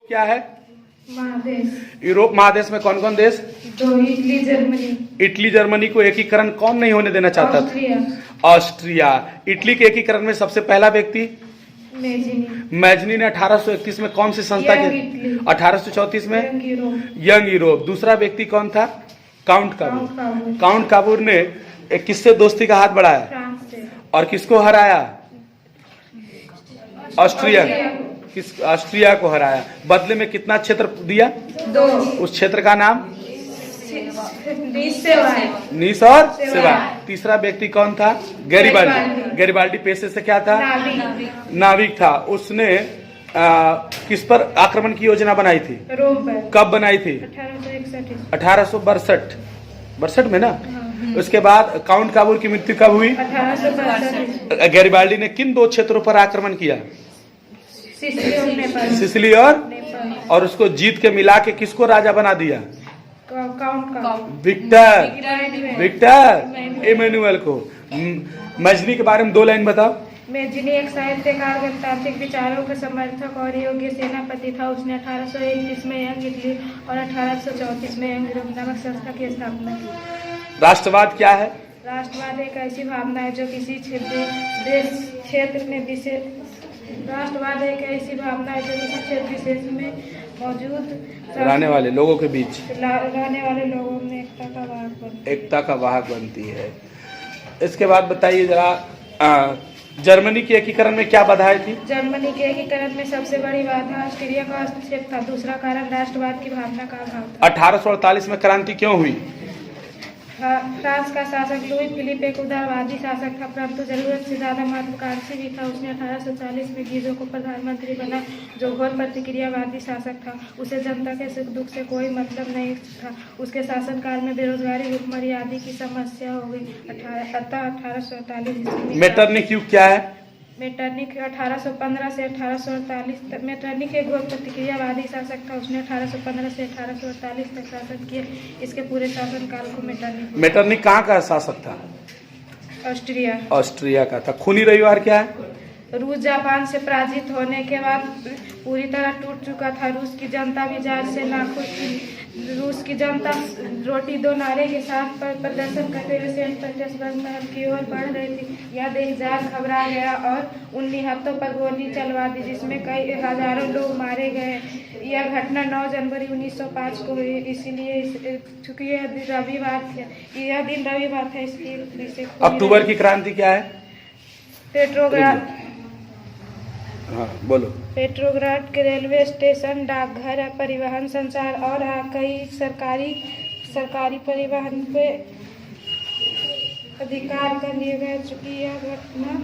क्या है? महादेश। यूरोप महादेश में कौन कौन देश? दो, इटली जर्मनी। इटली जर्मनी को एकीकरण कौन नहीं होने देना चाहता था? ऑस्ट्रिया। ऑस्ट्रिया। इटली के एकीकरण में सबसे पहला व्यक्ति मैजनी ने 1831 में कौन सी संस्था की? 1834 में यंग यूरोप। दूसरा व्यक्ति कौन था? काउंट काबूर। काउंट काबूर ने किससे दोस्ती का हाथ बढ़ाया फ्रांस से। और किसको हराया? ऑस्ट्रिया। ऑस्ट्रिया को हराया। बदले में कितना क्षेत्र दिया? 2। उस क्षेत्र का नाम? नीस और सेवा। तीसरा व्यक्ति कौन था? गैरिबाल्डी। गैरिबाल्डी पेशे से क्या था? नाविक था। उसने किस पर आक्रमण की योजना बनाई थी? रोम पर। कब बनाई थी? 1862 में ना। उसके बाद काउंट काबूर की मृत्यु कब हुई? 1862। गैरिबाल्डी ने किन 2 क्षेत्रों पर आक्रमण किया? सिसिली और उसको जीत के मिला के किसको राजा बना दिया? विक्टर इमैनुअल को। मैजनी के बारे में 2 लाइन बताओ। मैजनी एक साहित्यकार, गणतांत्रिक विचारों का समर्थक और योग्य सेनापति था। उसने 1831 में यंग इटली और 1834 में यंग यूरोप नामक संस्था की स्थापना की। राष्ट्रवाद क्या है? राष्ट्रवाद एक ऐसी भावना है जो किसी क्षेत्र में विशेष में मौजूद रहने वाले लोगों के बीच में एकता का वाहक बनती है। इसके बाद बताइए जरा, जर्मनी के एकीकरण में क्या बाधाएं थी? जर्मनी के एकीकरण में सबसे बड़ी बाधा ऑस्ट्रिया का हस्तक्षेप था। दूसरा कारण राष्ट्रवाद की भावना का अभाव था। 1848 में क्रांति क्यों हुई? फ्रांस का शासक लुई फिलिप एक उदारवादी शासक था, परंतु जरूरत से ज्यादा महत्वाकांक्षी भी था। उसने 1840 में गीजो को प्रधानमंत्री बना, जो घोर प्रतिक्रियावादी शासक था। उसे जनता के सुख दुख से कोई मतलब नहीं था। उसके शासनकाल में बेरोजगारी, भुखमरी आदि की समस्या हो गई। 1848 मेटरनिख युग क्या है? मेटरनिख 1815 से 1848 तक। मेटरनिख एक घोर प्रतिक्रियावादी शासक था। उसने 1815 से 1848 तक शासन किए। इसके पूरे शासनकाल को मेटरनिख कहाँ का शासक था? ऑस्ट्रिया। ऑस्ट्रिया का था। खूनी रविवार क्या है? रूस जापान से पराजित होने के बाद पूरी तरह टूट चुका था। रूस की जनता मिजाज से नाखुश थी। रूस की जनता रोटी दो नारे के साथ प्रदर्शन करते हुए सेंट पीटर्सबर्ग महल की ओर बढ़ रही थी। यह देख जार घबरा गया और उन निहत्तों पर गोली चलवा दी, जिसमें कई हजारों लोग मारे गए। यह घटना 9 जनवरी 1905 को हुई। इसीलिए चूंकि यह दिन रविवार था, इसलिए अक्टूबर की क्रांति क्या है? पेट्रोग्राड के रेलवे स्टेशन, डाकघर, परिवहन, संचार और कई सरकारी परिवहन पे अधिकार कर लिए गए। चूंकि यह घटना